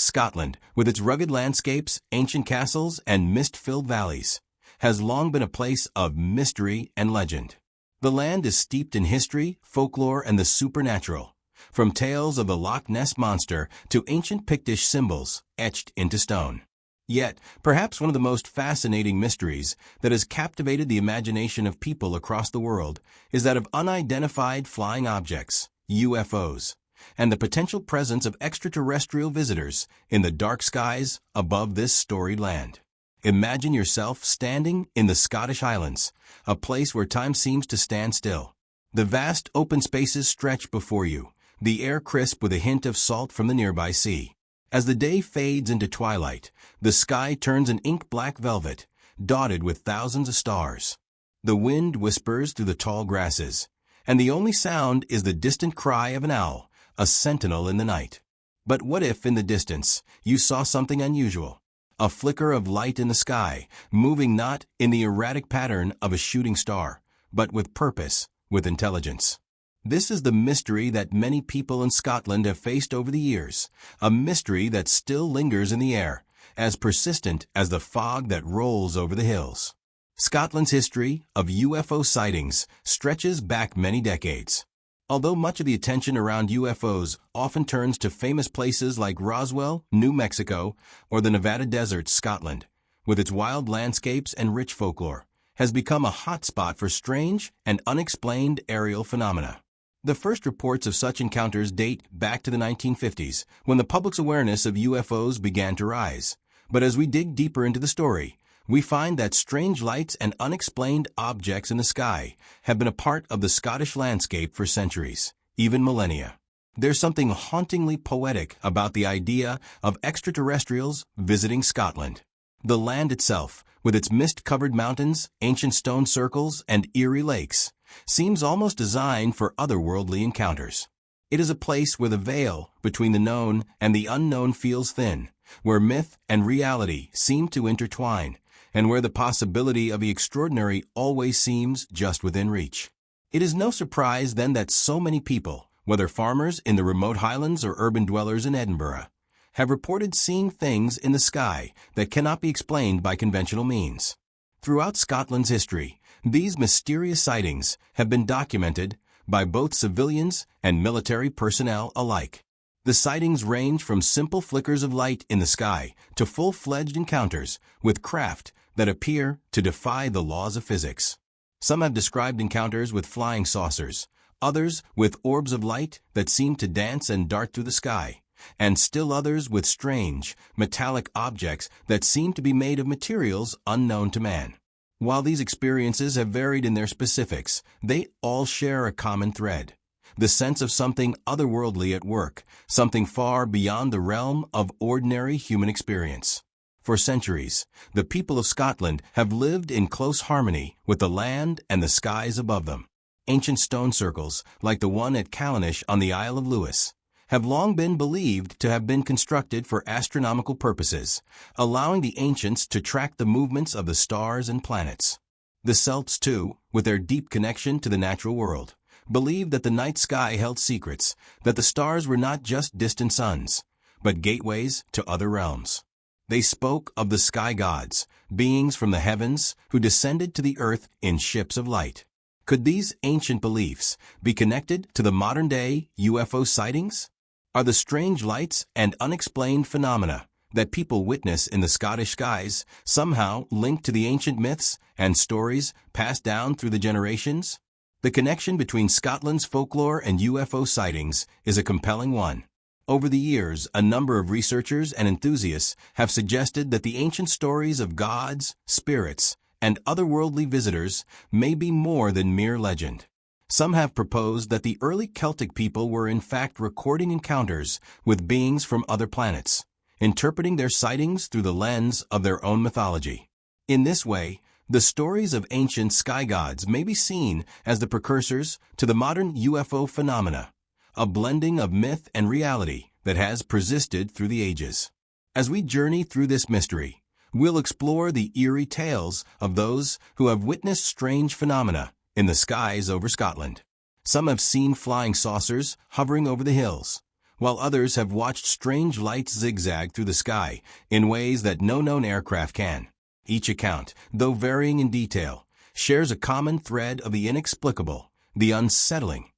Scotland, with its rugged landscapes, ancient castles, and mist-filled valleys, has long been a place of mystery and legend. The land is steeped in history, folklore, and the supernatural, from tales of the Loch Ness Monster to ancient Pictish symbols etched into stone. Yet, perhaps one of the most fascinating mysteries that has captivated the imagination of people across the world is that of unidentified flying objects, UFOs, and the potential presence of extraterrestrial visitors in the dark skies above this storied land. Imagine yourself standing in the Scottish Highlands, a place where time seems to stand still. The vast open spaces stretch before you, the air crisp with a hint of salt from the nearby sea. As the day fades into twilight, the sky turns an ink-black velvet, dotted with thousands of stars. The wind whispers through the tall grasses, and the only sound is the distant cry of an owl, a sentinel in the night. But what if, in the distance, you saw something unusual? A flicker of light in the sky, moving not in the erratic pattern of a shooting star, but with purpose, with intelligence. This is the mystery that many people in Scotland have faced over the years, a mystery that still lingers in the air, as persistent as the fog that rolls over the hills. Scotland's history of UFO sightings stretches back many decades. Although much of the attention around UFOs often turns to famous places like Roswell, New Mexico, or the Nevada desert, Scotland, with its wild landscapes and rich folklore, has become a hotspot for strange and unexplained aerial phenomena. The first reports of such encounters date back to the 1950s, when the public's awareness of UFOs began to rise. But as we dig deeper into the story, we find that strange lights and unexplained objects in the sky have been a part of the Scottish landscape for centuries, even millennia. There's something hauntingly poetic about the idea of extraterrestrials visiting Scotland. The land itself, with its mist-covered mountains, ancient stone circles, and eerie lakes, seems almost designed for otherworldly encounters. It is a place where the veil between the known and the unknown feels thin, where myth and reality seem to intertwine, and where the possibility of the extraordinary always seems just within reach. It is no surprise then that so many people, whether farmers in the remote Highlands or urban dwellers in Edinburgh, have reported seeing things in the sky that cannot be explained by conventional means. Throughout Scotland's history, these mysterious sightings have been documented by both civilians and military personnel alike. The sightings range from simple flickers of light in the sky to full-fledged encounters with craft that appear to defy the laws of physics. Some have described encounters with flying saucers, others with orbs of light that seem to dance and dart through the sky, and still others with strange, metallic objects that seem to be made of materials unknown to man. While these experiences have varied in their specifics, they all share a common thread: the sense of something otherworldly at work, something far beyond the realm of ordinary human experience. For centuries, the people of Scotland have lived in close harmony with the land and the skies above them. Ancient stone circles, like the one at Callanish on the Isle of Lewis, have long been believed to have been constructed for astronomical purposes, allowing the ancients to track the movements of the stars and planets. The Celts, too, with their deep connection to the natural world, believed that the night sky held secrets, that the stars were not just distant suns, but gateways to other realms. They spoke of the sky gods, beings from the heavens who descended to the earth in ships of light. Could these ancient beliefs be connected to the modern-day UFO sightings? Are the strange lights and unexplained phenomena that people witness in the Scottish skies somehow linked to the ancient myths and stories passed down through the generations? The connection between Scotland's folklore and UFO sightings is a compelling one. Over the years, a number of researchers and enthusiasts have suggested that the ancient stories of gods, spirits, and otherworldly visitors may be more than mere legend. Some have proposed that the early Celtic people were in fact recording encounters with beings from other planets, interpreting their sightings through the lens of their own mythology. In this way, the stories of ancient sky gods may be seen as the precursors to the modern UFO phenomena, a blending of myth and reality that has persisted through the ages. As we journey through this mystery, we'll explore the eerie tales of those who have witnessed strange phenomena in the skies over Scotland. Some have seen flying saucers hovering over the hills, while others have watched strange lights zigzag through the sky in ways that no known aircraft can. Each account, though varying in detail, shares a common thread of the inexplicable, the unsettling,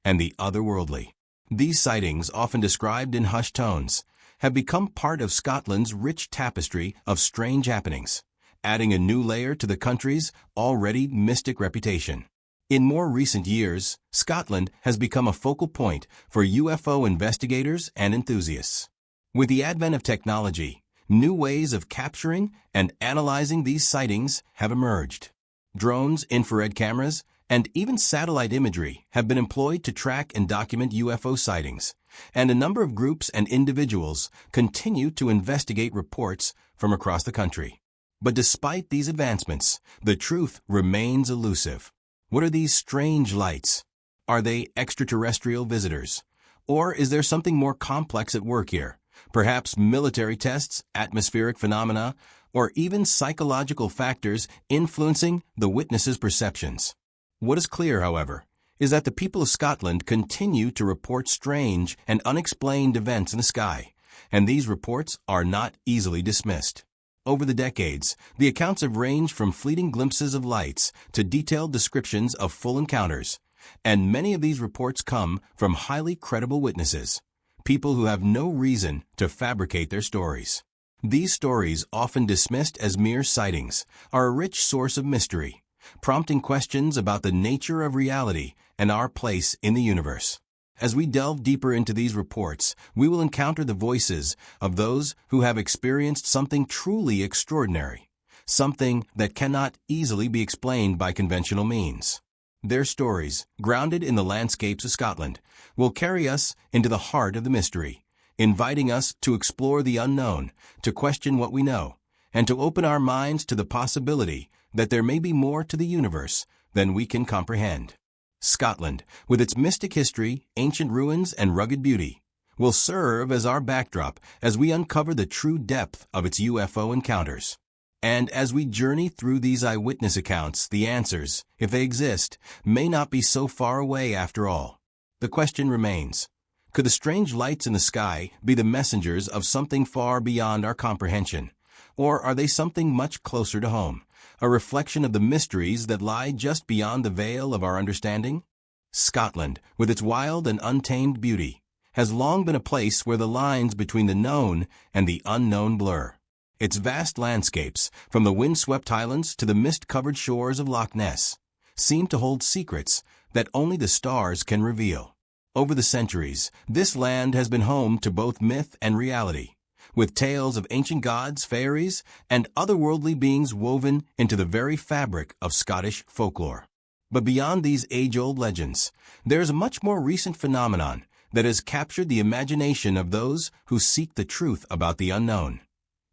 and the otherworldly. These sightings, often described in hushed tones, have become part of Scotland's rich tapestry of strange happenings, adding a new layer to the country's already mystic reputation. In more recent years, Scotland has become a focal point for UFO investigators and enthusiasts. With the advent of technology, new ways of capturing and analyzing these sightings have emerged. Drones, infrared cameras, and even satellite imagery have been employed to track and document UFO sightings, and a number of groups and individuals continue to investigate reports from across the country. But despite these advancements, the truth remains elusive. What are these strange lights? Are they extraterrestrial visitors? Or is there something more complex at work here? Perhaps military tests, atmospheric phenomena, or even psychological factors influencing the witnesses' perceptions. What is clear, however, is that the people of Scotland continue to report strange and unexplained events in the sky, and these reports are not easily dismissed. Over the decades, the accounts have ranged from fleeting glimpses of lights to detailed descriptions of full encounters, and many of these reports come from highly credible witnesses, people who have no reason to fabricate their stories. These stories, often dismissed as mere sightings, are a rich source of mystery, prompting questions about the nature of reality and our place in the universe. As we delve deeper into these reports, we will encounter the voices of those who have experienced something truly extraordinary, something that cannot easily be explained by conventional means. Their stories, grounded in the landscapes of Scotland, will carry us into the heart of the mystery, inviting us to explore the unknown, to question what we know, and to open our minds to the possibility that there may be more to the universe than we can comprehend. Scotland, with its mystic history, ancient ruins, and rugged beauty, will serve as our backdrop as we uncover the true depth of its UFO encounters. And as we journey through these eyewitness accounts, the answers, if they exist, may not be so far away after all. The question remains, could the strange lights in the sky be the messengers of something far beyond our comprehension? Or are they something much closer to home, a reflection of the mysteries that lie just beyond the veil of our understanding? Scotland, with its wild and untamed beauty, has long been a place where the lines between the known and the unknown blur. Its vast landscapes, from the wind-swept highlands to the mist-covered shores of Loch Ness, seem to hold secrets that only the stars can reveal. Over the centuries, this land has been home to both myth and reality, with tales of ancient gods, fairies, and otherworldly beings woven into the very fabric of Scottish folklore. But beyond these age-old legends, there is a much more recent phenomenon that has captured the imagination of those who seek the truth about the unknown: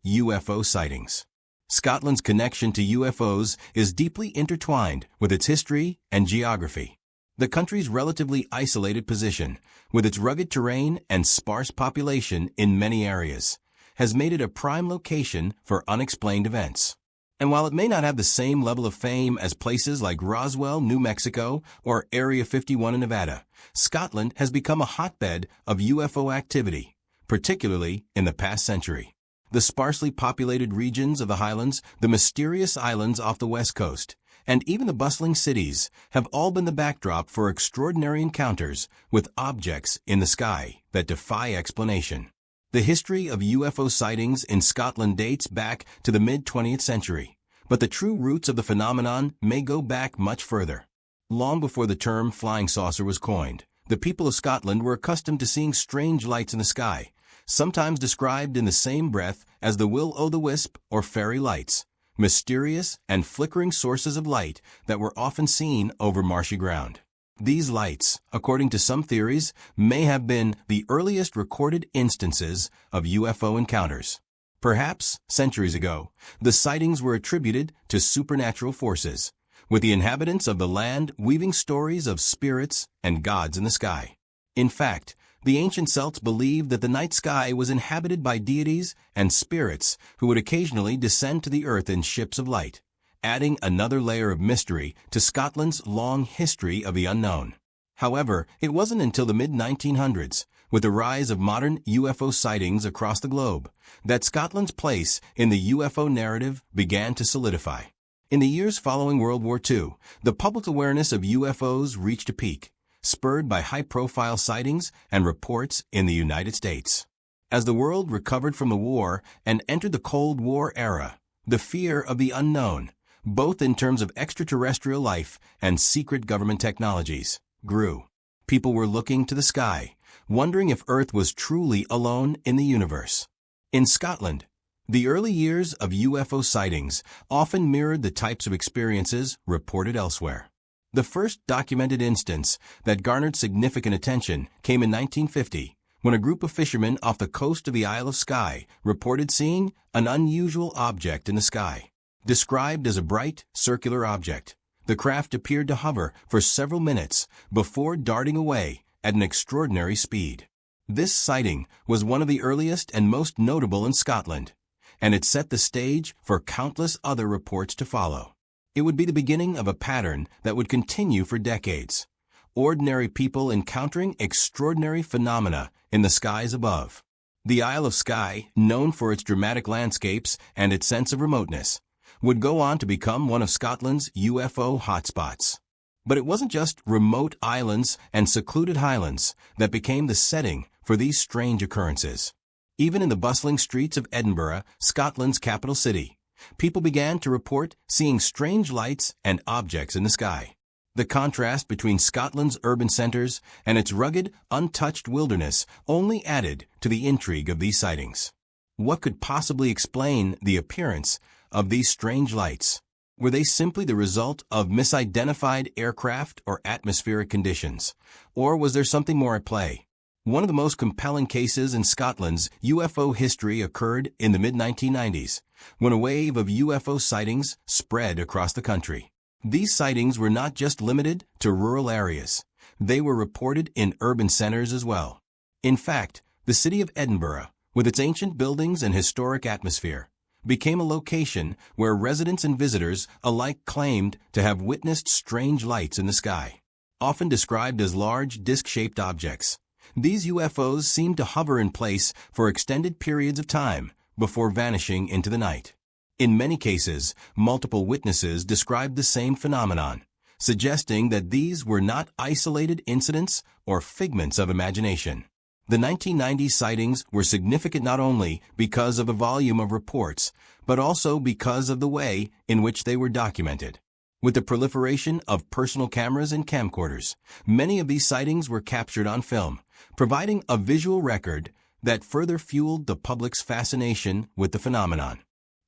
UFO sightings. Scotland's connection to UFOs is deeply intertwined with its history and geography. The country's relatively isolated position, with its rugged terrain and sparse population in many areas, has made it a prime location for unexplained events. And while it may not have the same level of fame as places like Roswell, New Mexico, or Area 51 in Nevada, Scotland has become a hotbed of UFO activity, particularly in the past century. The sparsely populated regions of the Highlands, the mysterious islands off the west coast, and even the bustling cities have all been the backdrop for extraordinary encounters with objects in the sky that defy explanation. The history of UFO sightings in Scotland dates back to the mid-20th century, but the true roots of the phenomenon may go back much further. Long before the term flying saucer was coined, the people of Scotland were accustomed to seeing strange lights in the sky, sometimes described in the same breath as the will-o'-the-wisp or fairy lights, mysterious and flickering sources of light that were often seen over marshy ground. These lights, according to some theories, may have been the earliest recorded instances of UFO encounters. Perhaps, centuries ago, the sightings were attributed to supernatural forces, with the inhabitants of the land weaving stories of spirits and gods in the sky. In fact, the ancient Celts believed that the night sky was inhabited by deities and spirits who would occasionally descend to the earth in ships of light, adding another layer of mystery to Scotland's long history of the unknown. However, it wasn't until the mid-1900s, with the rise of modern UFO sightings across the globe, that Scotland's place in the UFO narrative began to solidify. In the years following World War II, the public awareness of UFOs reached a peak, spurred by high-profile sightings and reports in the United States. As the world recovered from the war and entered the Cold War era, the fear of the unknown, both in terms of extraterrestrial life and secret government technologies, grew. People were looking to the sky, wondering if Earth was truly alone in the universe. In Scotland, the early years of UFO sightings often mirrored the types of experiences reported elsewhere. The first documented instance that garnered significant attention came in 1950, when a group of fishermen off the coast of the Isle of Skye reported seeing an unusual object in the sky. Described as a bright, circular object, the craft appeared to hover for several minutes before darting away at an extraordinary speed. This sighting was one of the earliest and most notable in Scotland, and it set the stage for countless other reports to follow. It would be the beginning of a pattern that would continue for decades. Ordinary people encountering extraordinary phenomena in the skies above. The Isle of Skye, known for its dramatic landscapes and its sense of remoteness, would go on to become one of Scotland's UFO hotspots. But it wasn't just remote islands and secluded highlands that became the setting for these strange occurrences. Even in the bustling streets of Edinburgh, Scotland's capital city, people began to report seeing strange lights and objects in the sky. The contrast between Scotland's urban centers and its rugged, untouched wilderness only added to the intrigue of these sightings. What could possibly explain the appearance of these strange lights? Were they simply the result of misidentified aircraft or atmospheric conditions? Or was there something more at play? One of the most compelling cases in Scotland's UFO history occurred in the mid-1990s, when a wave of UFO sightings spread across the country. These sightings were not just limited to rural areas. They were reported in urban centers as well. In fact, the city of Edinburgh, with its ancient buildings and historic atmosphere, became a location where residents and visitors alike claimed to have witnessed strange lights in the sky. Often described as large, disc-shaped objects, these UFOs seemed to hover in place for extended periods of time before vanishing into the night. In many cases, multiple witnesses described the same phenomenon, suggesting that these were not isolated incidents or figments of imagination. The 1990 sightings were significant not only because of the volume of reports, but also because of the way in which they were documented. With the proliferation of personal cameras and camcorders, many of these sightings were captured on film, providing a visual record that further fueled the public's fascination with the phenomenon.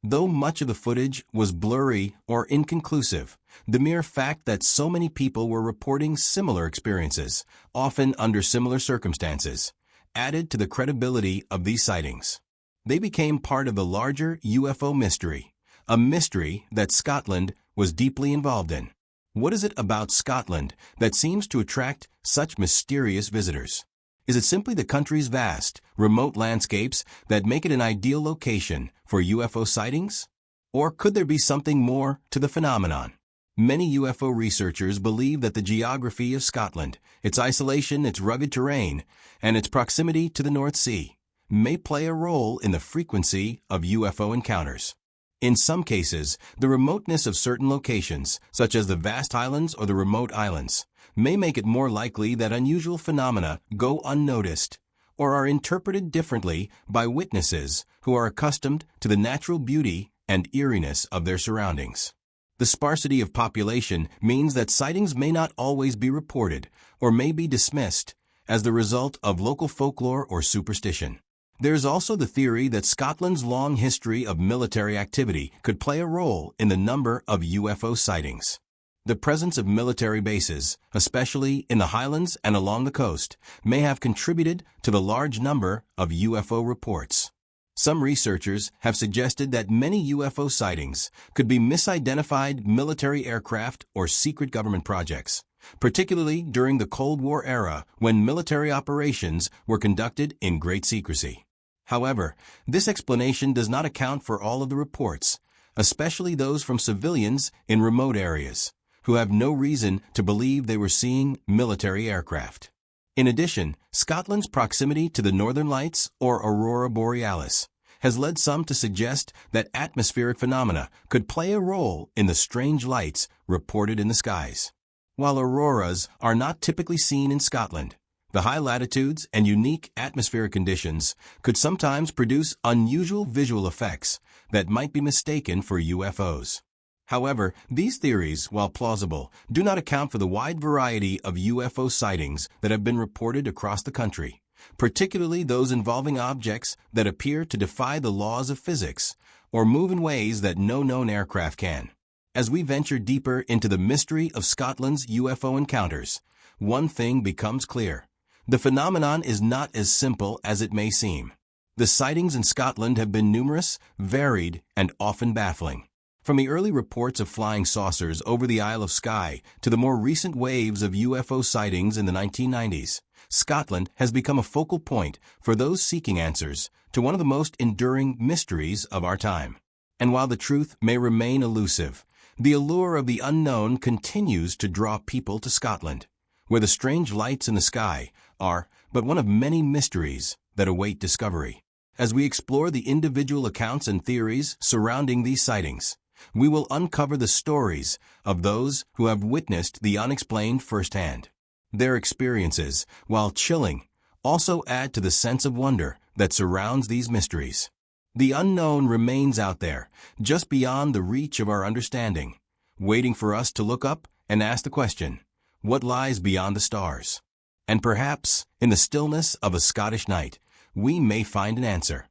Though much of the footage was blurry or inconclusive, the mere fact that so many people were reporting similar experiences, often under similar circumstances, added to the credibility of these sightings. They became part of the larger UFO mystery, a mystery that Scotland was deeply involved in. What is it about Scotland that seems to attract such mysterious visitors? Is it simply the country's vast, remote landscapes that make it an ideal location for UFO sightings? Or could there be something more to the phenomenon? Many UFO researchers believe that the geography of Scotland, its isolation, its rugged terrain, and its proximity to the North Sea, may play a role in the frequency of UFO encounters. In some cases, the remoteness of certain locations, such as the vast highlands or the remote islands, may make it more likely that unusual phenomena go unnoticed or are interpreted differently by witnesses who are accustomed to the natural beauty and eeriness of their surroundings. The sparsity of population means that sightings may not always be reported or may be dismissed as the result of local folklore or superstition. There is also the theory that Scotland's long history of military activity could play a role in the number of UFO sightings. The presence of military bases, especially in the highlands and along the coast, may have contributed to the large number of UFO reports. Some researchers have suggested that many UFO sightings could be misidentified military aircraft or secret government projects, particularly during the Cold War era when military operations were conducted in great secrecy. However, this explanation does not account for all of the reports, especially those from civilians in remote areas, who have no reason to believe they were seeing military aircraft. In addition, Scotland's proximity to the Northern Lights, or aurora borealis, has led some to suggest that atmospheric phenomena could play a role in the strange lights reported in the skies. While auroras are not typically seen in Scotland, the high latitudes and unique atmospheric conditions could sometimes produce unusual visual effects that might be mistaken for UFOs. However, these theories, while plausible, do not account for the wide variety of UFO sightings that have been reported across the country, particularly those involving objects that appear to defy the laws of physics or move in ways that no known aircraft can. As we venture deeper into the mystery of Scotland's UFO encounters, one thing becomes clear. The phenomenon is not as simple as it may seem. The sightings in Scotland have been numerous, varied, and often baffling. From the early reports of flying saucers over the Isle of Skye to the more recent waves of UFO sightings in the 1990s, Scotland has become a focal point for those seeking answers to one of the most enduring mysteries of our time. And while the truth may remain elusive, the allure of the unknown continues to draw people to Scotland, where the strange lights in the sky are but one of many mysteries that await discovery. As we explore the individual accounts and theories surrounding these sightings, we will uncover the stories of those who have witnessed the unexplained firsthand. Their experiences, while chilling, also add to the sense of wonder that surrounds these mysteries. The unknown remains out there, just beyond the reach of our understanding, waiting for us to look up and ask the question, what lies beyond the stars? And perhaps, in the stillness of a Scottish night, we may find an answer.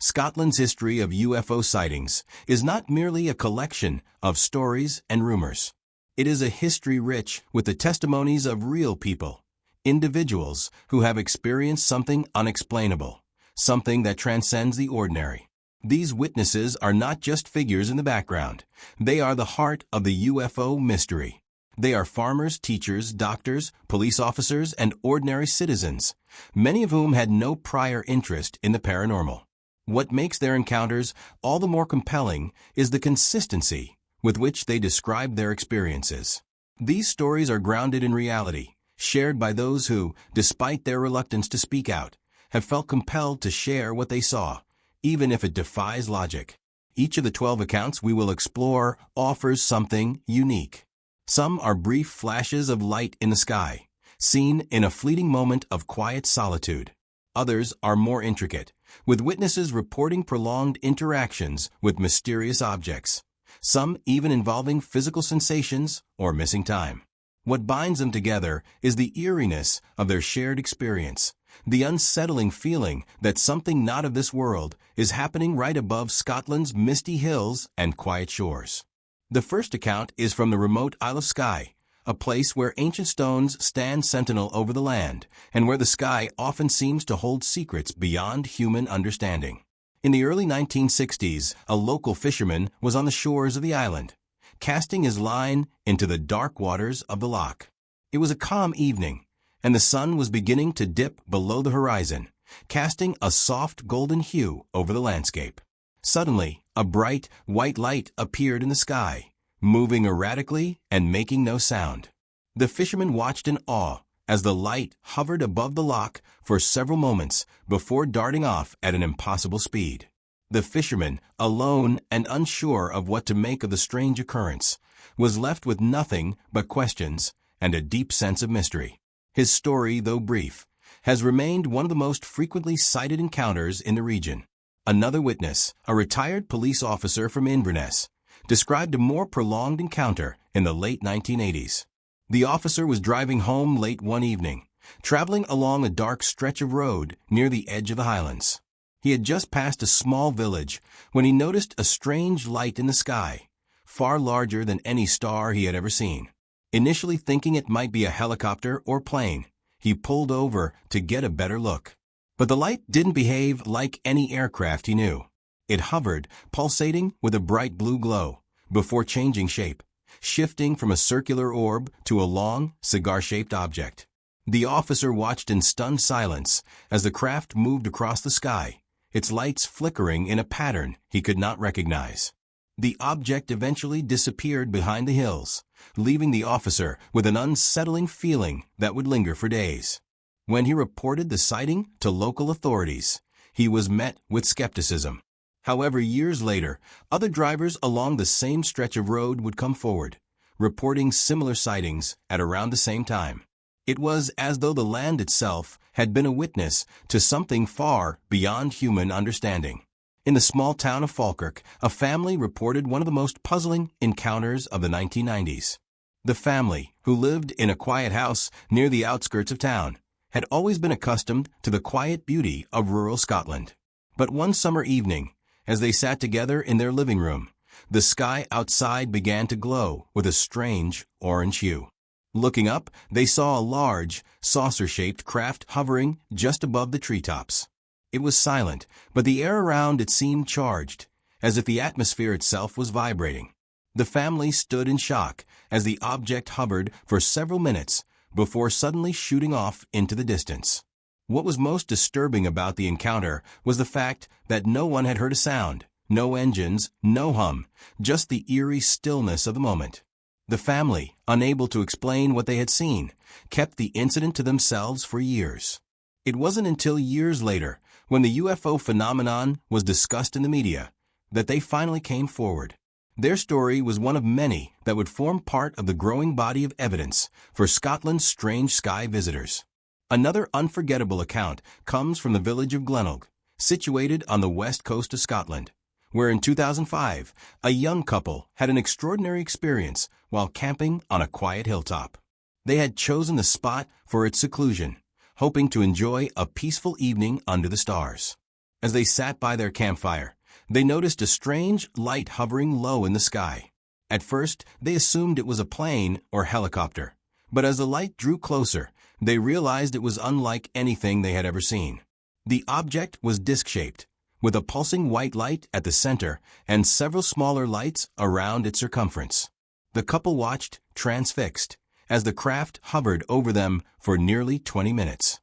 Scotland's history of UFO sightings is not merely a collection of stories and rumors. It is a history rich with the testimonies of real people, individuals who have experienced something unexplainable, something that transcends the ordinary. These witnesses are not just figures in the background. They are the heart of the UFO mystery. They are farmers, teachers, doctors, police officers, and ordinary citizens, many of whom had no prior interest in the paranormal. What makes their encounters all the more compelling is the consistency with which they describe their experiences. These stories are grounded in reality, shared by those who, despite their reluctance to speak out, have felt compelled to share what they saw, even if it defies logic. Each of the 12 accounts we will explore offers something unique. Some are brief flashes of light in the sky, seen in a fleeting moment of quiet solitude. Others are more intricate, with witnesses reporting prolonged interactions with mysterious objects, some even involving physical sensations or missing time. What binds them together is the eeriness of their shared experience, the unsettling feeling that something not of this world is happening right above Scotland's misty hills and quiet shores. The first account is from the remote Isle of Skye, a place where ancient stones stand sentinel over the land, and where the sky often seems to hold secrets beyond human understanding. In the early 1960s, a local fisherman was on the shores of the island, casting his line into the dark waters of the loch. It was a calm evening, and the sun was beginning to dip below the horizon, casting a soft golden hue over the landscape. Suddenly, a bright, white light appeared in the sky, moving erratically and making no sound. The fisherman watched in awe as the light hovered above the loch for several moments before darting off at an impossible speed. The fisherman, alone and unsure of what to make of the strange occurrence, was left with nothing but questions and a deep sense of mystery. His story, though brief, has remained one of the most frequently cited encounters in the region. Another witness, a retired police officer from Inverness, described a more prolonged encounter in the late 1980s. The officer was driving home late one evening, traveling along a dark stretch of road near the edge of the Highlands. He had just passed a small village when he noticed a strange light in the sky, far larger than any star he had ever seen. Initially thinking it might be a helicopter or plane, he pulled over to get a better look. But the light didn't behave like any aircraft he knew. It hovered, pulsating with a bright blue glow, before changing shape, shifting from a circular orb to a long, cigar-shaped object. The officer watched in stunned silence as the craft moved across the sky, its lights flickering in a pattern he could not recognize. The object eventually disappeared behind the hills, leaving the officer with an unsettling feeling that would linger for days. When he reported the sighting to local authorities, he was met with skepticism. However, years later, other drivers along the same stretch of road would come forward, reporting similar sightings at around the same time. It was as though the land itself had been a witness to something far beyond human understanding. In the small town of Falkirk, a family reported one of the most puzzling encounters of the 1990s. The family, who lived in a quiet house near the outskirts of town, had always been accustomed to the quiet beauty of rural Scotland. But one summer evening, as they sat together in their living room, the sky outside began to glow with a strange orange hue. Looking up, they saw a large, saucer-shaped craft hovering just above the treetops. It was silent, but the air around it seemed charged, as if the atmosphere itself was vibrating. The family stood in shock as the object hovered for several minutes before suddenly shooting off into the distance. What was most disturbing about the encounter was the fact that no one had heard a sound, no engines, no hum, just the eerie stillness of the moment. The family, unable to explain what they had seen, kept the incident to themselves for years. It wasn't until years later, when the UFO phenomenon was discussed in the media, that they finally came forward. Their story was one of many that would form part of the growing body of evidence for Scotland's strange sky visitors. Another unforgettable account comes from the village of Glenelg, situated on the west coast of Scotland, where in 2005, a young couple had an extraordinary experience while camping on a quiet hilltop. They had chosen the spot for its seclusion, hoping to enjoy a peaceful evening under the stars. As they sat by their campfire, they noticed a strange light hovering low in the sky. At first, they assumed it was a plane or helicopter, but as the light drew closer, they realized it was unlike anything they had ever seen. The object was disc-shaped, with a pulsing white light at the center and several smaller lights around its circumference. The couple watched, transfixed, as the craft hovered over them for nearly 20 minutes.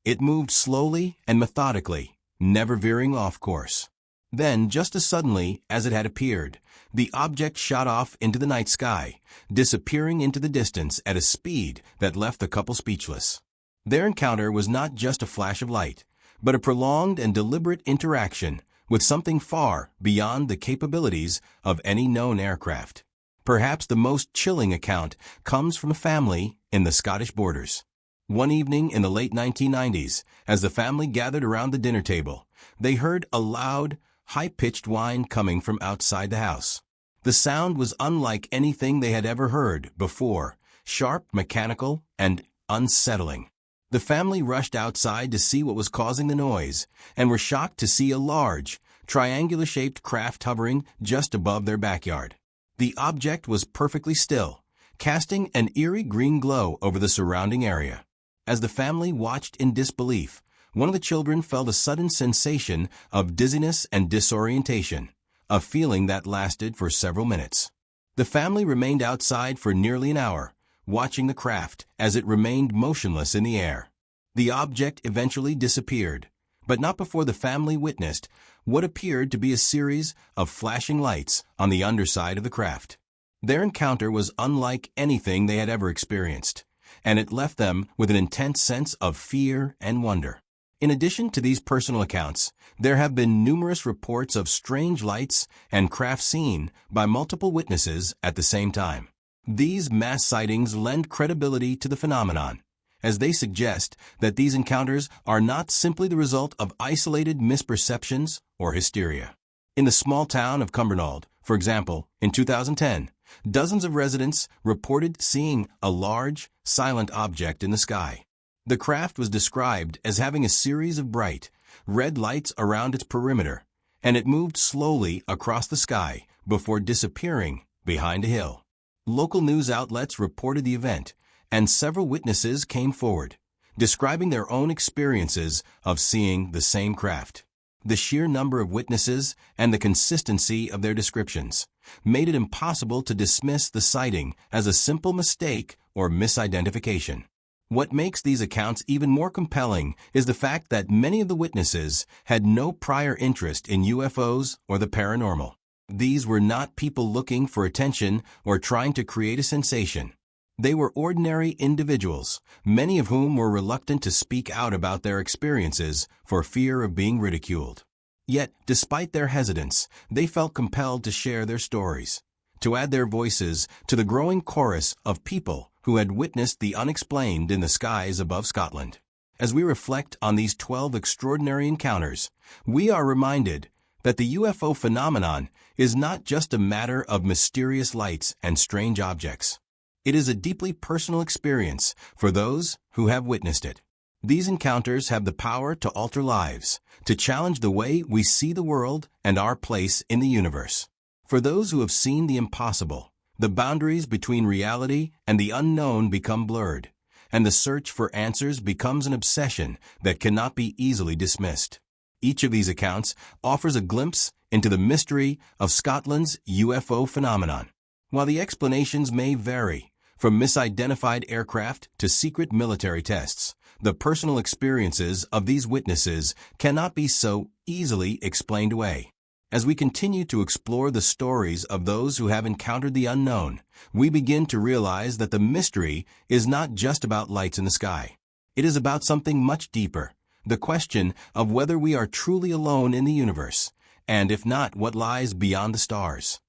It moved slowly and methodically, never veering off course. Then, just as suddenly as it had appeared, the object shot off into the night sky, disappearing into the distance at a speed that left the couple speechless. Their encounter was not just a flash of light, but a prolonged and deliberate interaction with something far beyond the capabilities of any known aircraft. Perhaps the most chilling account comes from a family in the Scottish borders. One evening in the late 1990s, as the family gathered around the dinner table, they heard a loud, high-pitched whine coming from outside the house. The sound was unlike anything they had ever heard before, sharp, mechanical, and unsettling. The family rushed outside to see what was causing the noise, and were shocked to see a large, triangular-shaped craft hovering just above their backyard. The object was perfectly still, casting an eerie green glow over the surrounding area. As the family watched in disbelief, one of the children felt a sudden sensation of dizziness and disorientation, a feeling that lasted for several minutes. The family remained outside for nearly an hour, watching the craft as it remained motionless in the air. The object eventually disappeared, but not before the family witnessed what appeared to be a series of flashing lights on the underside of the craft. Their encounter was unlike anything they had ever experienced, and it left them with an intense sense of fear and wonder. In addition to these personal accounts, there have been numerous reports of strange lights and craft seen by multiple witnesses at the same time. These mass sightings lend credibility to the phenomenon, as they suggest that these encounters are not simply the result of isolated misperceptions or hysteria. In the small town of Cumbernauld, for example, in 2010, dozens of residents reported seeing a large, silent object in the sky. The craft was described as having a series of bright, red lights around its perimeter, and it moved slowly across the sky before disappearing behind a hill. Local news outlets reported the event, and several witnesses came forward, describing their own experiences of seeing the same craft. The sheer number of witnesses and the consistency of their descriptions made it impossible to dismiss the sighting as a simple mistake or misidentification. What makes these accounts even more compelling is the fact that many of the witnesses had no prior interest in UFOs or the paranormal. These were not people looking for attention or trying to create a sensation. They were ordinary individuals, many of whom were reluctant to speak out about their experiences for fear of being ridiculed. Yet, despite their hesitance, they felt compelled to share their stories, to add their voices to the growing chorus of people who had witnessed the unexplained in the skies above Scotland. As we reflect on these 12 extraordinary encounters, we are reminded that the UFO phenomenon is not just a matter of mysterious lights and strange objects. It is a deeply personal experience for those who have witnessed it. These encounters have the power to alter lives, to challenge the way we see the world and our place in the universe. For those who have seen the impossible, the boundaries between reality and the unknown become blurred, and the search for answers becomes an obsession that cannot be easily dismissed. Each of these accounts offers a glimpse into the mystery of Scotland's UFO phenomenon. While the explanations may vary, from misidentified aircraft to secret military tests, the personal experiences of these witnesses cannot be so easily explained away. As we continue to explore the stories of those who have encountered the unknown, we begin to realize that the mystery is not just about lights in the sky. It is about something much deeper, the question of whether we are truly alone in the universe, and if not, what lies beyond the stars.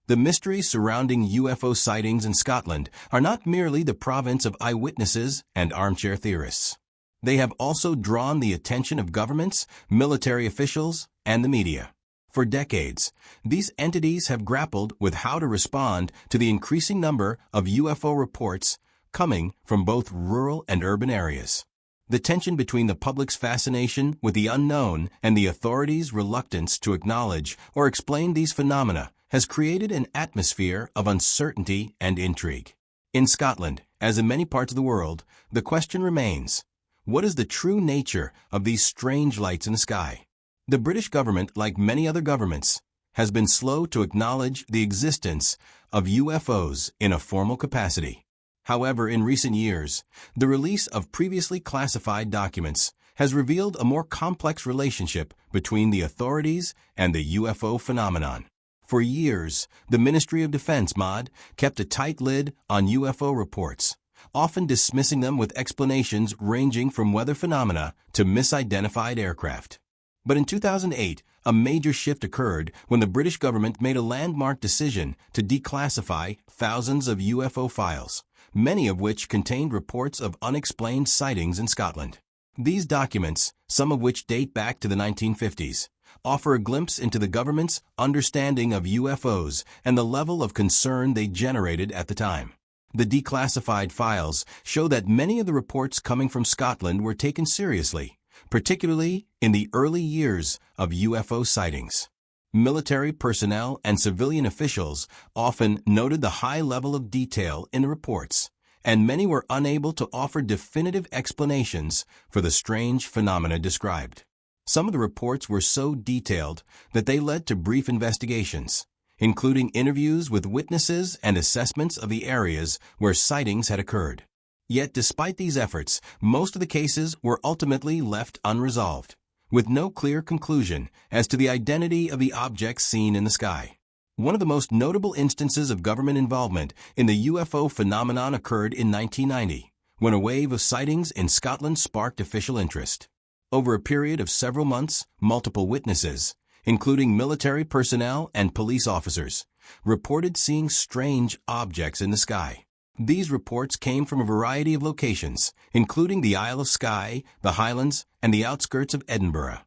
The mysteries surrounding UFO sightings in Scotland are not merely the province of eyewitnesses and armchair theorists. They have also drawn the attention of governments, military officials, and the media. For decades, these entities have grappled with how to respond to the increasing number of UFO reports coming from both rural and urban areas. The tension between the public's fascination with the unknown and the authorities' reluctance to acknowledge or explain these phenomena has created an atmosphere of uncertainty and intrigue. In Scotland, as in many parts of the world, the question remains, what is the true nature of these strange lights in the sky? The British government, like many other governments, has been slow to acknowledge the existence of UFOs in a formal capacity. However, in recent years, the release of previously classified documents has revealed a more complex relationship between the authorities and the UFO phenomenon. For years, the Ministry of Defense (MOD) kept a tight lid on UFO reports, often dismissing them with explanations ranging from weather phenomena to misidentified aircraft. But in 2008, a major shift occurred when the British government made a landmark decision to declassify thousands of UFO files, many of which contained reports of unexplained sightings in Scotland. These documents, some of which date back to the 1950s, offer a glimpse into the government's understanding of UFOs and the level of concern they generated at the time. The declassified files show that many of the reports coming from Scotland were taken seriously, particularly in the early years of UFO sightings. Military personnel and civilian officials often noted the high level of detail in the reports, and many were unable to offer definitive explanations for the strange phenomena described. Some of the reports were so detailed that they led to brief investigations, including interviews with witnesses and assessments of the areas where sightings had occurred. Yet, despite these efforts, most of the cases were ultimately left unresolved, with no clear conclusion as to the identity of the objects seen in the sky. One of the most notable instances of government involvement in the UFO phenomenon occurred in 1990, when a wave of sightings in Scotland sparked official interest. Over a period of several months, multiple witnesses, including military personnel and police officers, reported seeing strange objects in the sky. These reports came from a variety of locations, including the Isle of Skye, the Highlands, and the outskirts of Edinburgh.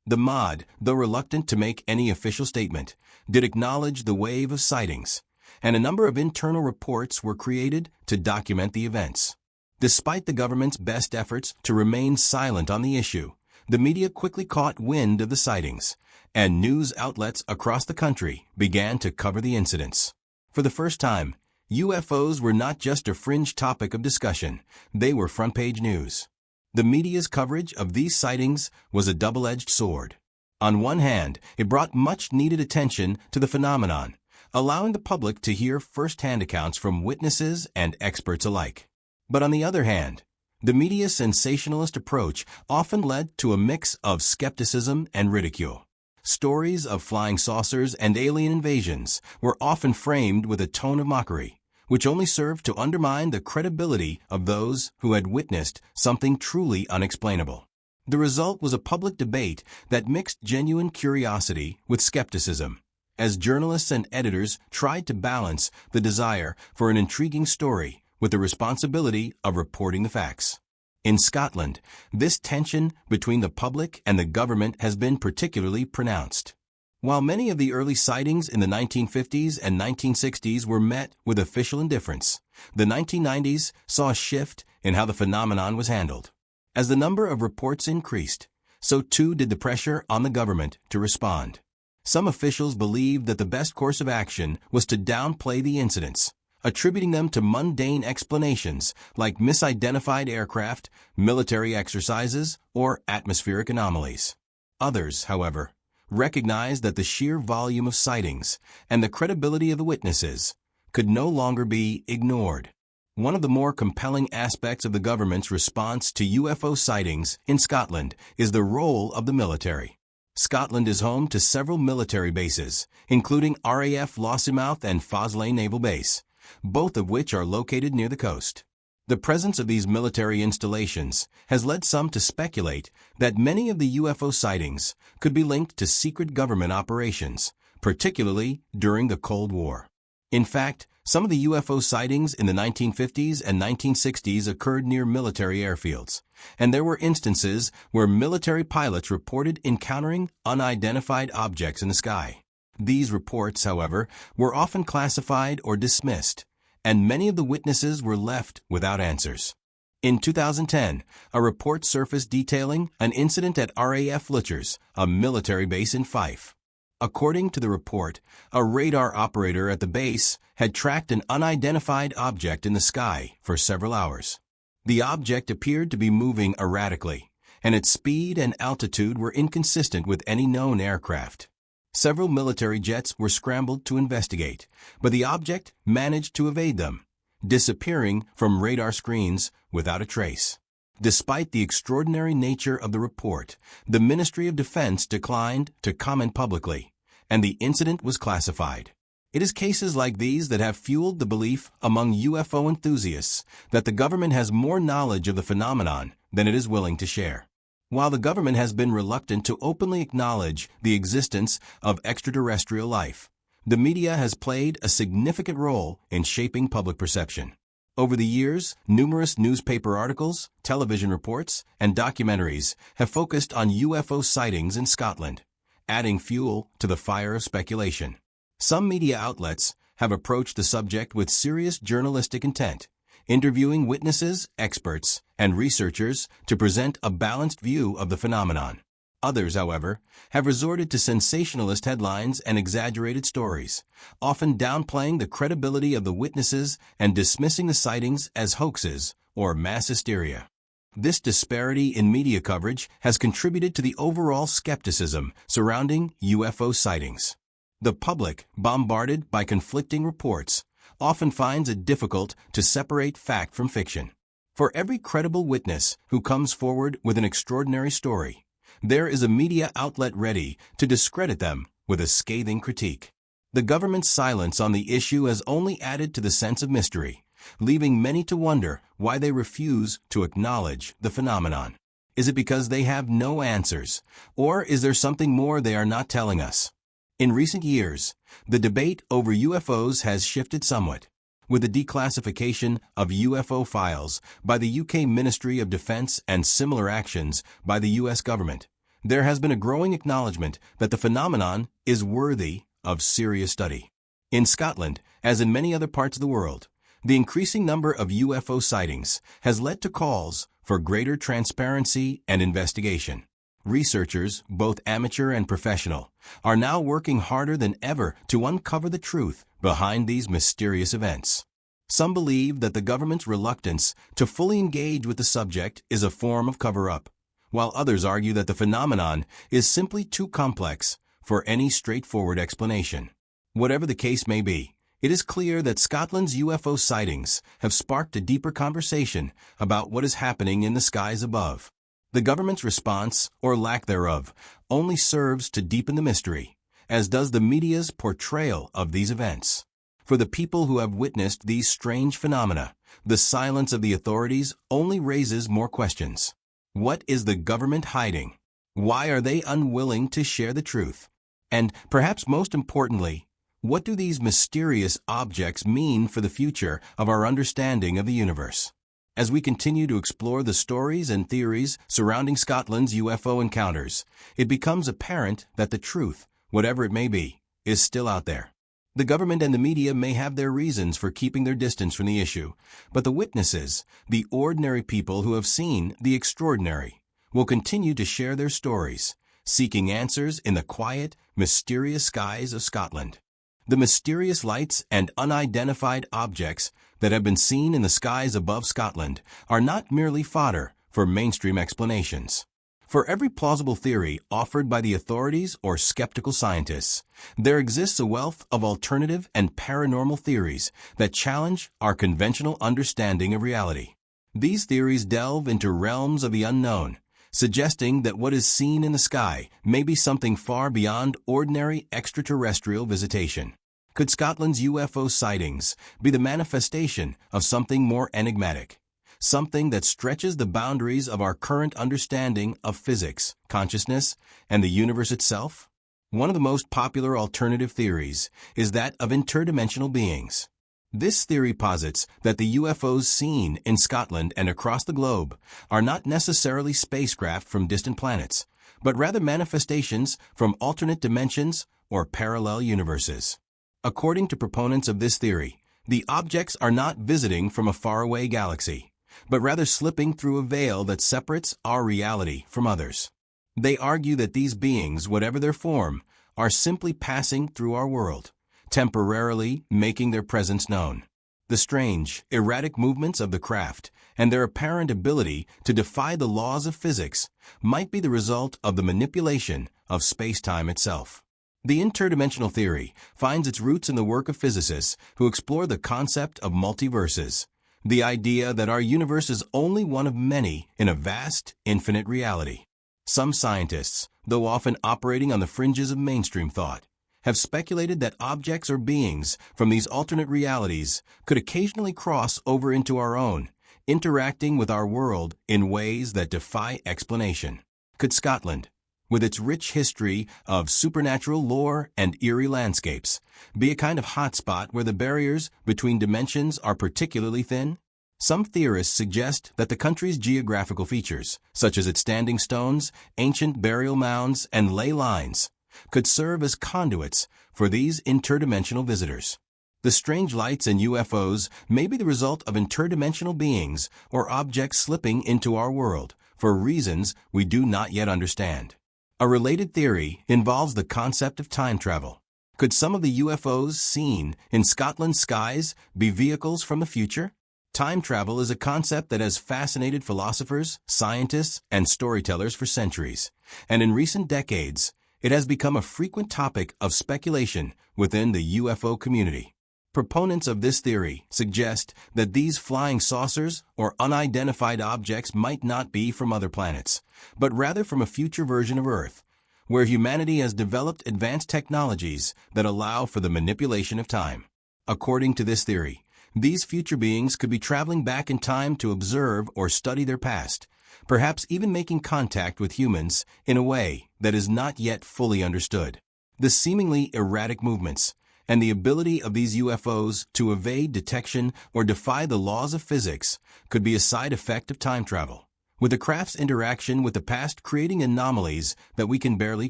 The MOD, though reluctant to make any official statement, did acknowledge the wave of sightings, and a number of internal reports were created to document the events. Despite the government's best efforts to remain silent on the issue, the media quickly caught wind of the sightings, and news outlets across the country began to cover the incidents. For the first time, UFOs were not just a fringe topic of discussion, they were front-page news. The media's coverage of these sightings was a double-edged sword. On one hand, it brought much-needed attention to the phenomenon, allowing the public to hear first-hand accounts from witnesses and experts alike. But on the other hand, the media's sensationalist approach often led to a mix of skepticism and ridicule. Stories of flying saucers and alien invasions were often framed with a tone of mockery, which only served to undermine the credibility of those who had witnessed something truly unexplainable. The result was a public debate that mixed genuine curiosity with skepticism, as journalists and editors tried to balance the desire for an intriguing story with the responsibility of reporting the facts. In Scotland, this tension between the public and the government has been particularly pronounced. While many of the early sightings in the 1950s and 1960s were met with official indifference, the 1990s saw a shift in how the phenomenon was handled. As the number of reports increased, so too did the pressure on the government to respond. Some officials believed that the best course of action was to downplay the incidents, attributing them to mundane explanations like misidentified aircraft, military exercises, or atmospheric anomalies. Others, however, recognized that the sheer volume of sightings and the credibility of the witnesses could no longer be ignored. One of the more compelling aspects of the government's response to UFO sightings in Scotland is the role of the military. Scotland is home to several military bases, including RAF Lossiemouth and Fosley Naval Base, both of which are located near the coast. The presence of these military installations has led some to speculate that many of the UFO sightings could be linked to secret government operations, particularly during the Cold War. In fact, some of the UFO sightings in the 1950s and 1960s occurred near military airfields, and there were instances where military pilots reported encountering unidentified objects in the sky. These reports, however, were often classified or dismissed, and many of the witnesses were left without answers. In 2010, a report surfaced detailing an incident at RAF Lutchers, a military base in Fife. According to the report, a radar operator at the base had tracked an unidentified object in the sky for several hours. The object appeared to be moving erratically, and its speed and altitude were inconsistent with any known aircraft. Several military jets were scrambled to investigate, but the object managed to evade them, disappearing from radar screens without a trace. Despite the extraordinary nature of the report, the Ministry of Defense declined to comment publicly, and the incident was classified. It is cases like these that have fueled the belief among UFO enthusiasts that the government has more knowledge of the phenomenon than it is willing to share. While the government has been reluctant to openly acknowledge the existence of extraterrestrial life, the media has played a significant role in shaping public perception. Over the years, numerous newspaper articles, television reports, and documentaries have focused on UFO sightings in Scotland, adding fuel to the fire of speculation. Some media outlets have approached the subject with serious journalistic intent, interviewing witnesses, experts, and researchers to present a balanced view of the phenomenon. Others, however, have resorted to sensationalist headlines and exaggerated stories, often downplaying the credibility of the witnesses and dismissing the sightings as hoaxes or mass hysteria. This disparity in media coverage has contributed to the overall skepticism surrounding UFO sightings. The public, bombarded by conflicting reports, often finds it difficult to separate fact from fiction. For every credible witness who comes forward with an extraordinary story, there is a media outlet ready to discredit them with a scathing critique. The government's silence on the issue has only added to the sense of mystery, leaving many to wonder why they refuse to acknowledge the phenomenon. Is it because they have no answers, or is there something more they are not telling us? In recent years, the debate over UFOs has shifted somewhat. With the declassification of UFO files by the UK Ministry of Defence and similar actions by the US government, there has been a growing acknowledgement that the phenomenon is worthy of serious study. In Scotland, as in many other parts of the world, the increasing number of UFO sightings has led to calls for greater transparency and investigation. Researchers, both amateur and professional, are now working harder than ever to uncover the truth behind these mysterious events. Some believe that the government's reluctance to fully engage with the subject is a form of cover-up, while others argue that the phenomenon is simply too complex for any straightforward explanation. Whatever the case may be, it is clear that Scotland's UFO sightings have sparked a deeper conversation about what is happening in the skies above. The government's response, or lack thereof, only serves to deepen the mystery, as does the media's portrayal of these events. For the people who have witnessed these strange phenomena, the silence of the authorities only raises more questions. What is the government hiding? Why are they unwilling to share the truth? And perhaps most importantly, what do these mysterious objects mean for the future of our understanding of the universe? As we continue to explore the stories and theories surrounding Scotland's UFO encounters, it becomes apparent that the truth, whatever it may be, is still out there. The government and the media may have their reasons for keeping their distance from the issue, but the witnesses, the ordinary people who have seen the extraordinary, will continue to share their stories, seeking answers in the quiet, mysterious skies of Scotland. The mysterious lights and unidentified objects that have been seen in the skies above Scotland are not merely fodder for mainstream explanations. For every plausible theory offered by the authorities or skeptical scientists, there exists a wealth of alternative and paranormal theories that challenge our conventional understanding of reality. These theories delve into realms of the unknown, suggesting that what is seen in the sky may be something far beyond ordinary extraterrestrial visitation. Could Scotland's UFO sightings be the manifestation of something more enigmatic? Something that stretches the boundaries of our current understanding of physics, consciousness, and the universe itself? One of the most popular alternative theories is that of interdimensional beings. This theory posits that the UFOs seen in Scotland and across the globe are not necessarily spacecraft from distant planets, but rather manifestations from alternate dimensions or parallel universes. According to proponents of this theory, the objects are not visiting from a faraway galaxy, but rather slipping through a veil that separates our reality from others. They argue that these beings, whatever their form, are simply passing through our world, temporarily making their presence known. The strange, erratic movements of the craft and their apparent ability to defy the laws of physics might be the result of the manipulation of space-time itself. The interdimensional theory finds its roots in the work of physicists who explore the concept of multiverses, the idea that our universe is only one of many in a vast, infinite reality. Some scientists, though often operating on the fringes of mainstream thought, have speculated that objects or beings from these alternate realities could occasionally cross over into our own, interacting with our world in ways that defy explanation. Could Scotland, with its rich history of supernatural lore and eerie landscapes, be a kind of hotspot where the barriers between dimensions are particularly thin? Some theorists suggest that the country's geographical features, such as its standing stones, ancient burial mounds, and ley lines, could serve as conduits for these interdimensional visitors. The strange lights and UFOs may be the result of interdimensional beings or objects slipping into our world for reasons we do not yet understand. A related theory involves the concept of time travel. Could some of the UFOs seen in Scotland's skies be vehicles from the future? Time travel is a concept that has fascinated philosophers, scientists, and storytellers for centuries, and in recent decades, it has become a frequent topic of speculation within the UFO community. Proponents of this theory suggest that these flying saucers or unidentified objects might not be from other planets, but rather from a future version of Earth, where humanity has developed advanced technologies that allow for the manipulation of time. According to this theory, these future beings could be traveling back in time to observe or study their past, perhaps even making contact with humans in a way that is not yet fully understood. The seemingly erratic movements and the ability of these UFOs to evade detection or defy the laws of physics could be a side effect of time travel, with the craft's interaction with the past creating anomalies that we can barely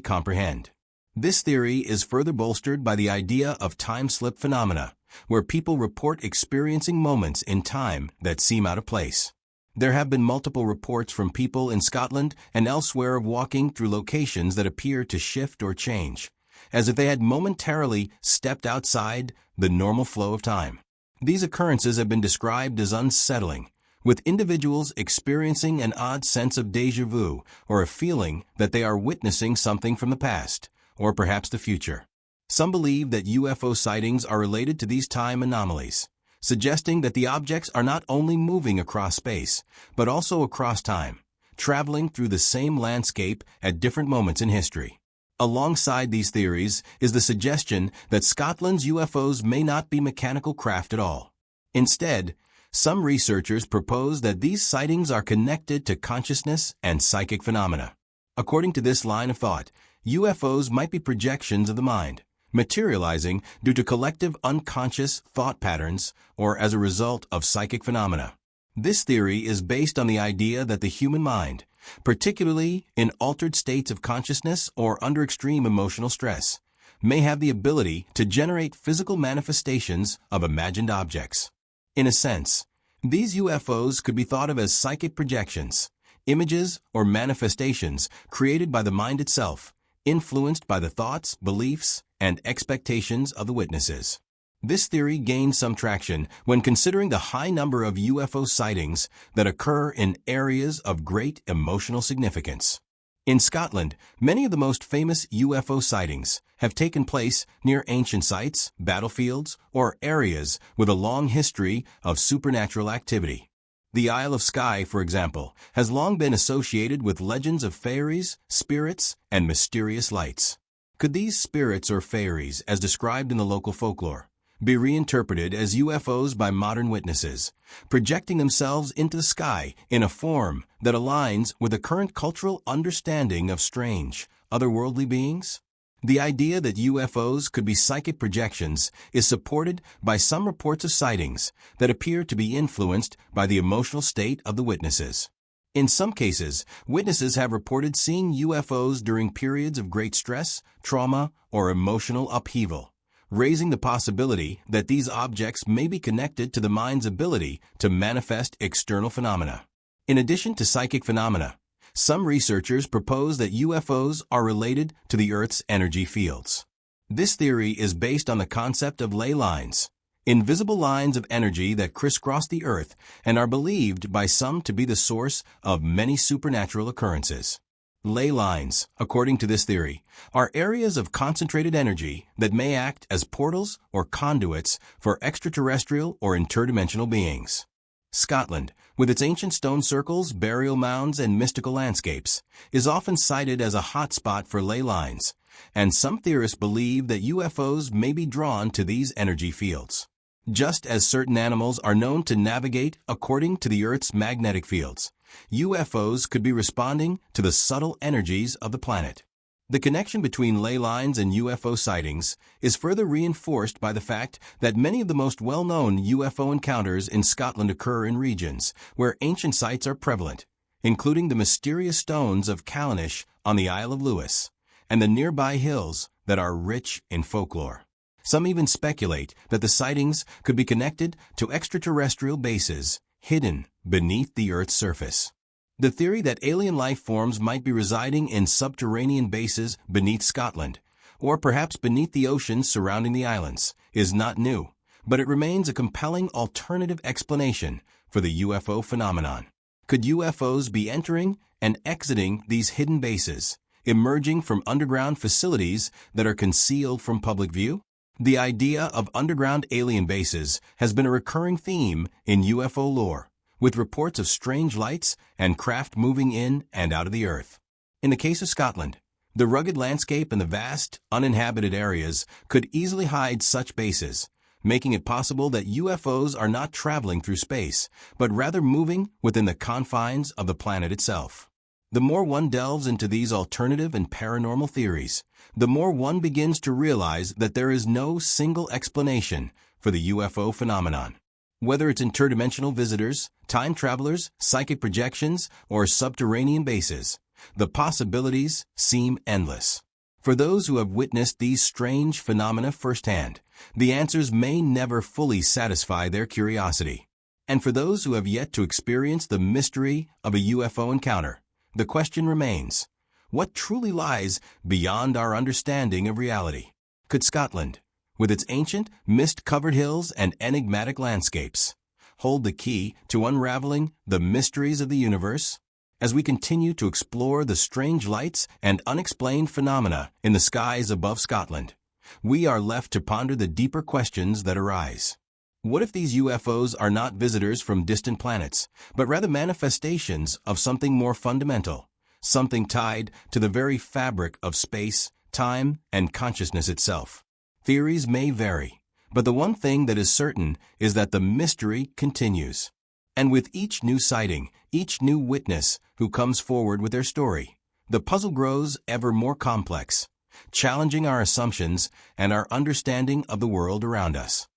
comprehend. This theory is further bolstered by the idea of time slip phenomena, where people report experiencing moments in time that seem out of place. There have been multiple reports from people in Scotland and elsewhere of walking through locations that appear to shift or change, as if they had momentarily stepped outside the normal flow of time. These occurrences have been described as unsettling, with individuals experiencing an odd sense of déjà vu or a feeling that they are witnessing something from the past, or perhaps the future. Some believe that UFO sightings are related to these time anomalies, suggesting that the objects are not only moving across space, but also across time, traveling through the same landscape at different moments in history. Alongside these theories is the suggestion that Scotland's UFOs may not be mechanical craft at all. Instead, some researchers propose that these sightings are connected to consciousness and psychic phenomena. According to this line of thought, UFOs might be projections of the mind, materializing due to collective unconscious thought patterns or as a result of psychic phenomena. This theory is based on the idea that the human mind, particularly in altered states of consciousness or under extreme emotional stress, may have the ability to generate physical manifestations of imagined objects. In a sense, these UFOs could be thought of as psychic projections, images or manifestations created by the mind itself, influenced by the thoughts, beliefs, and expectations of the witnesses. This theory gained some traction when considering the high number of UFO sightings that occur in areas of great emotional significance. In Scotland, many of the most famous UFO sightings have taken place near ancient sites, battlefields, or areas with a long history of supernatural activity. The Isle of Skye, for example, has long been associated with legends of fairies, spirits, and mysterious lights. Could these spirits or fairies, as described in the local folklore, be reinterpreted as UFOs by modern witnesses, projecting themselves into the sky in a form that aligns with the current cultural understanding of strange, otherworldly beings? The idea that UFOs could be psychic projections is supported by some reports of sightings that appear to be influenced by the emotional state of the witnesses. In some cases, witnesses have reported seeing UFOs during periods of great stress, trauma, or emotional upheaval, raising the possibility that these objects may be connected to the mind's ability to manifest external phenomena. In addition to psychic phenomena, some researchers propose that UFOs are related to the Earth's energy fields. This theory is based on the concept of ley lines, invisible lines of energy that crisscross the Earth and are believed by some to be the source of many supernatural occurrences. Ley lines, according to this theory, are areas of concentrated energy that may act as portals or conduits for extraterrestrial or interdimensional beings. Scotland, with its ancient stone circles, burial mounds, and mystical landscapes, is often cited as a hotspot for ley lines, and some theorists believe that UFOs may be drawn to these energy fields. Just as certain animals are known to navigate according to the Earth's magnetic fields, UFOs could be responding to the subtle energies of the planet. The connection between ley lines and UFO sightings is further reinforced by the fact that many of the most well-known UFO encounters in Scotland occur in regions where ancient sites are prevalent, including the mysterious stones of Callanish on the Isle of Lewis and the nearby hills that are rich in folklore. Some even speculate that the sightings could be connected to extraterrestrial bases hidden beneath the Earth's surface. The theory that alien life forms might be residing in subterranean bases beneath Scotland, or perhaps beneath the oceans surrounding the islands, is not new, but it remains a compelling alternative explanation for the UFO phenomenon. Could UFOs be entering and exiting these hidden bases, emerging from underground facilities that are concealed from public view? The idea of underground alien bases has been a recurring theme in UFO lore, with reports of strange lights and craft moving in and out of the Earth. In the case of Scotland, the rugged landscape and the vast, uninhabited areas could easily hide such bases, making it possible that UFOs are not traveling through space, but rather moving within the confines of the planet itself. The more one delves into these alternative and paranormal theories, the more one begins to realize that there is no single explanation for the UFO phenomenon. Whether it's interdimensional visitors, time travelers, psychic projections, or subterranean bases, the possibilities seem endless. For those who have witnessed these strange phenomena firsthand, the answers may never fully satisfy their curiosity. And for those who have yet to experience the mystery of a UFO encounter, the question remains, what truly lies beyond our understanding of reality? Could Scotland, with its ancient, mist-covered hills and enigmatic landscapes, hold the key to unraveling the mysteries of the universe? As we continue to explore the strange lights and unexplained phenomena in the skies above Scotland, we are left to ponder the deeper questions that arise. What if these UFOs are not visitors from distant planets, but rather manifestations of something more fundamental, something tied to the very fabric of space, time, and consciousness itself. Theories may vary, but the one thing that is certain is that the mystery continues. And with each new sighting, each new witness who comes forward with their story, the puzzle grows ever more complex, challenging our assumptions and our understanding of the world around us.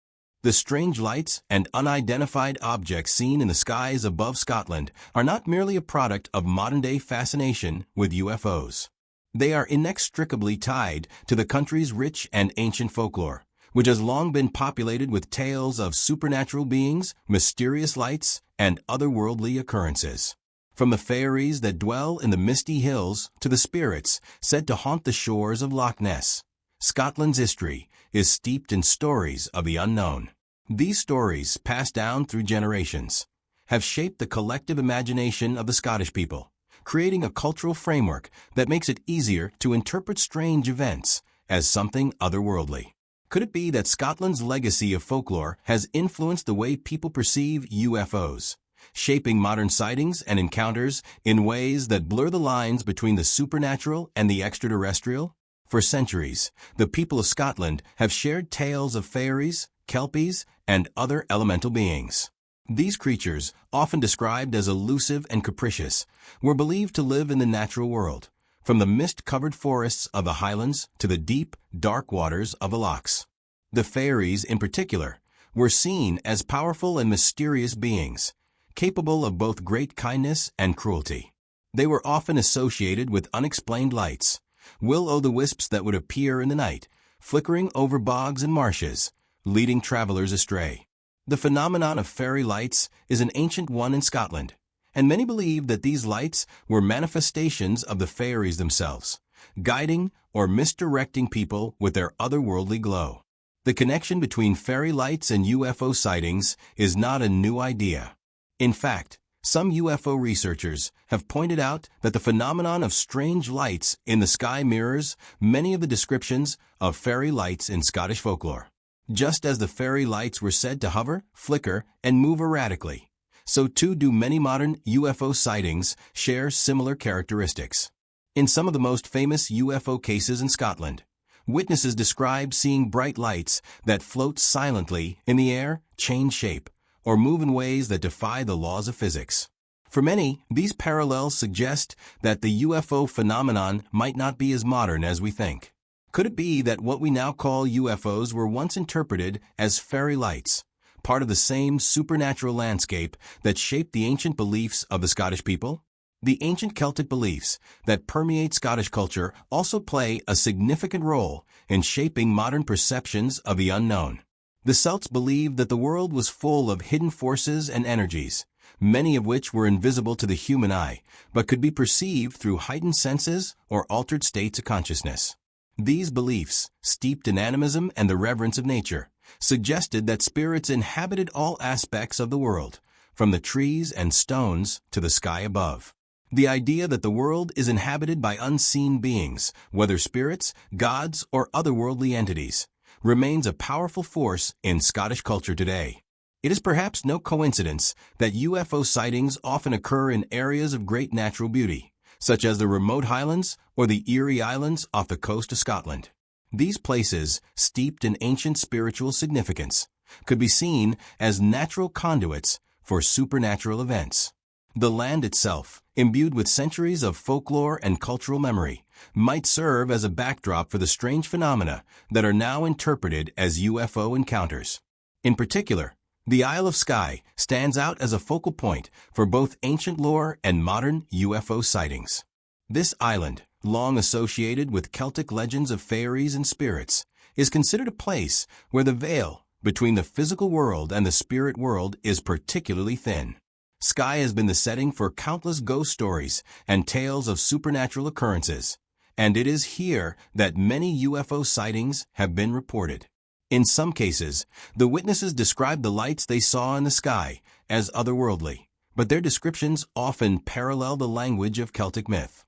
The strange lights and unidentified objects seen in the skies above Scotland are not merely a product of modern-day fascination with UFOs. They are inextricably tied to the country's rich and ancient folklore, which has long been populated with tales of supernatural beings, mysterious lights, and otherworldly occurrences. From the fairies that dwell in the misty hills to the spirits said to haunt the shores of Loch Ness, Scotland's history is steeped in stories of the unknown. These stories, passed down through generations, have shaped the collective imagination of the Scottish people, creating a cultural framework that makes it easier to interpret strange events as something otherworldly. Could it be that Scotland's legacy of folklore has influenced the way people perceive UFOs, shaping modern sightings and encounters in ways that blur the lines between the supernatural and the extraterrestrial? For centuries, the people of Scotland have shared tales of fairies, kelpies, and other elemental beings. These creatures, often described as elusive and capricious, were believed to live in the natural world, from the mist-covered forests of the Highlands to the deep, dark waters of the lochs. The fairies, in particular, were seen as powerful and mysterious beings, capable of both great kindness and cruelty. They were often associated with unexplained lights, will-o'-the-wisps that would appear in the night, flickering over bogs and marshes, leading travelers astray. The phenomenon of fairy lights is an ancient one in Scotland, and many believe that these lights were manifestations of the fairies themselves, guiding or misdirecting people with their otherworldly glow. The connection between fairy lights and UFO sightings is not a new idea. In fact, some UFO researchers have pointed out that the phenomenon of strange lights in the sky mirrors many of the descriptions of fairy lights in Scottish folklore. Just as the fairy lights were said to hover, flicker, and move erratically, so too do many modern UFO sightings share similar characteristics. In some of the most famous UFO cases in Scotland, witnesses describe seeing bright lights that float silently in the air, change shape, or move in ways that defy the laws of physics. For many, these parallels suggest that the UFO phenomenon might not be as modern as we think. Could it be that what we now call UFOs were once interpreted as fairy lights, part of the same supernatural landscape that shaped the ancient beliefs of the Scottish people? The ancient Celtic beliefs that permeate Scottish culture also play a significant role in shaping modern perceptions of the unknown. The Celts believed that the world was full of hidden forces and energies, many of which were invisible to the human eye, but could be perceived through heightened senses or altered states of consciousness. These beliefs, steeped in animism and the reverence of nature, suggested that spirits inhabited all aspects of the world, from the trees and stones to the sky above. The idea that the world is inhabited by unseen beings, whether spirits, gods, or otherworldly entities, remains a powerful force in Scottish culture today. It is perhaps no coincidence that UFO sightings often occur in areas of great natural beauty, such as the remote Highlands or the Erie Islands off the coast of Scotland. These places, steeped in ancient spiritual significance, could be seen as natural conduits for supernatural events. The land itself, imbued with centuries of folklore and cultural memory, might serve as a backdrop for the strange phenomena that are now interpreted as UFO encounters. In particular, the Isle of Skye stands out as a focal point for both ancient lore and modern UFO sightings. This island, long associated with Celtic legends of fairies and spirits, is considered a place where the veil between the physical world and the spirit world is particularly thin. Skye has been the setting for countless ghost stories and tales of supernatural occurrences, and it is here that many UFO sightings have been reported. In some cases, the witnesses described the lights they saw in the sky as otherworldly, but their descriptions often parallel the language of Celtic myth.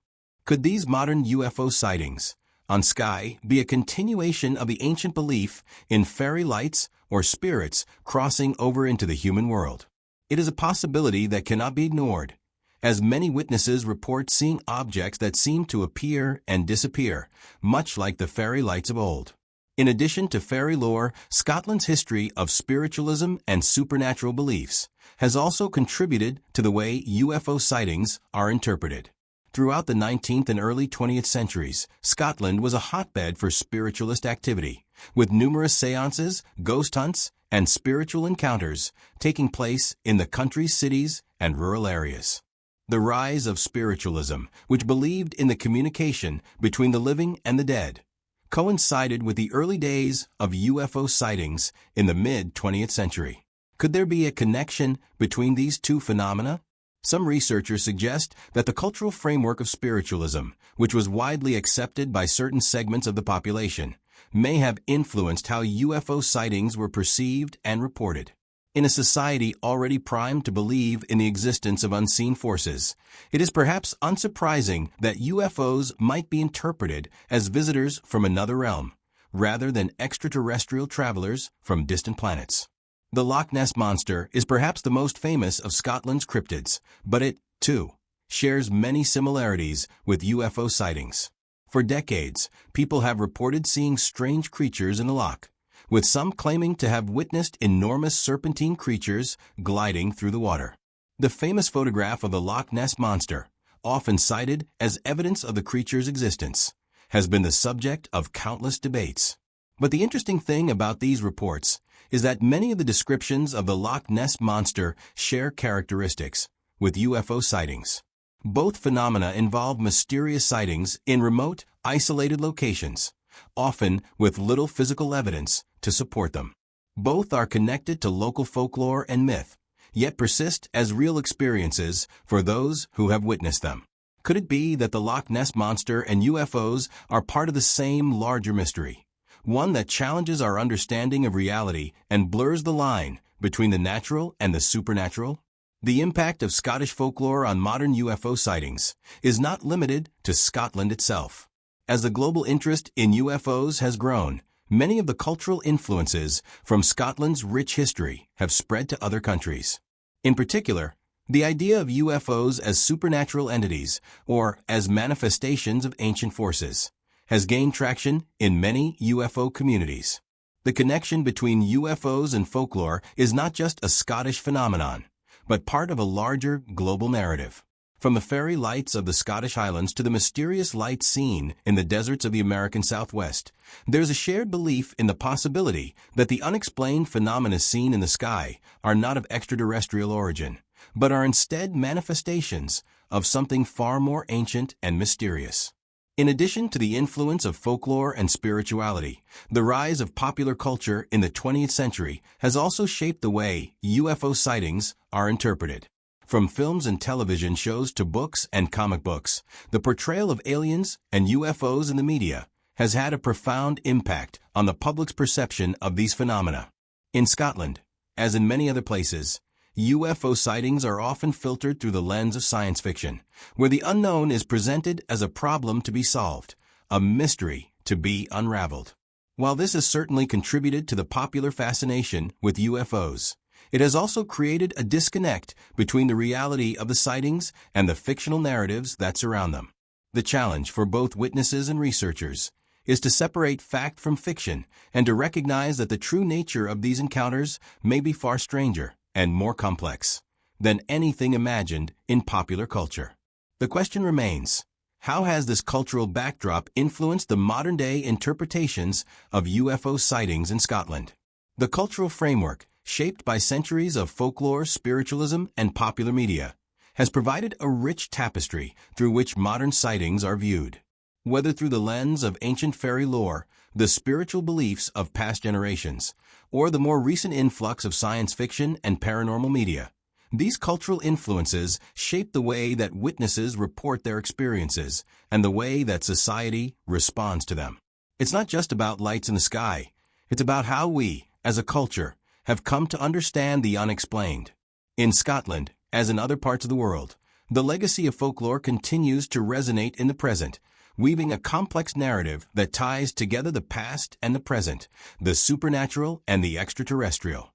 Could these modern UFO sightings on Skye be a continuation of the ancient belief in fairy lights or spirits crossing over into the human world? It is a possibility that cannot be ignored, as many witnesses report seeing objects that seem to appear and disappear, much like the fairy lights of old. In addition to fairy lore, Scotland's history of spiritualism and supernatural beliefs has also contributed to the way UFO sightings are interpreted. Throughout the 19th and early 20th centuries, Scotland was a hotbed for spiritualist activity, with numerous seances, ghost hunts, and spiritual encounters taking place in the country's cities and rural areas. The rise of spiritualism, which believed in the communication between the living and the dead, coincided with the early days of UFO sightings in the mid-20th century. Could there be a connection between these two phenomena? Some researchers suggest that the cultural framework of spiritualism, which was widely accepted by certain segments of the population, may have influenced how UFO sightings were perceived and reported. In a society already primed to believe in the existence of unseen forces, it is perhaps unsurprising that UFOs might be interpreted as visitors from another realm, rather than extraterrestrial travelers from distant planets. The Loch Ness Monster is perhaps the most famous of Scotland's cryptids, but it, too, shares many similarities with UFO sightings. For decades, people have reported seeing strange creatures in the loch, with some claiming to have witnessed enormous serpentine creatures gliding through the water. The famous photograph of the Loch Ness Monster, often cited as evidence of the creature's existence, has been the subject of countless debates. But the interesting thing about these reports is that many of the descriptions of the Loch Ness Monster share characteristics with UFO sightings. Both phenomena involve mysterious sightings in remote, isolated locations, often with little physical evidence to support them. Both are connected to local folklore and myth, yet persist as real experiences for those who have witnessed them. Could it be that the Loch Ness Monster and UFOs are part of the same larger mystery, one that challenges our understanding of reality and blurs the line between the natural and the supernatural? The impact of Scottish folklore on modern UFO sightings is not limited to Scotland itself. As the global interest in UFOs has grown, many of the cultural influences from Scotland's rich history have spread to other countries. In particular, the idea of UFOs as supernatural entities or as manifestations of ancient forces has gained traction in many UFO communities. The connection between UFOs and folklore is not just a Scottish phenomenon, but part of a larger global narrative. From the fairy lights of the Scottish Highlands to the mysterious lights seen in the deserts of the American Southwest, there's a shared belief in the possibility that the unexplained phenomena seen in the sky are not of extraterrestrial origin, but are instead manifestations of something far more ancient and mysterious. In addition to the influence of folklore and spirituality, the rise of popular culture in the 20th century has also shaped the way UFO sightings are interpreted. From films and television shows to books and comic books, the portrayal of aliens and UFOs in the media has had a profound impact on the public's perception of these phenomena. In Scotland, as in many other places, UFO sightings are often filtered through the lens of science fiction, where the unknown is presented as a problem to be solved, a mystery to be unraveled. While this has certainly contributed to the popular fascination with UFOs, it has also created a disconnect between the reality of the sightings and the fictional narratives that surround them. The challenge for both witnesses and researchers is to separate fact from fiction and to recognize that the true nature of these encounters may be far stranger and more complex than anything imagined in popular culture. The question remains, how has this cultural backdrop influenced the modern-day interpretations of UFO sightings in Scotland? The cultural framework, shaped by centuries of folklore, spiritualism, and popular media, has provided a rich tapestry through which modern sightings are viewed. Whether through the lens of ancient fairy lore, the spiritual beliefs of past generations, or the more recent influx of science fiction and paranormal media, these cultural influences shape the way that witnesses report their experiences and the way that society responds to them. It's not just about lights in the sky. It's about how we, as a culture, have come to understand the unexplained. In Scotland, as in other parts of the world, the legacy of folklore continues to resonate in the present, weaving a complex narrative that ties together the past and the present, the supernatural and the extraterrestrial.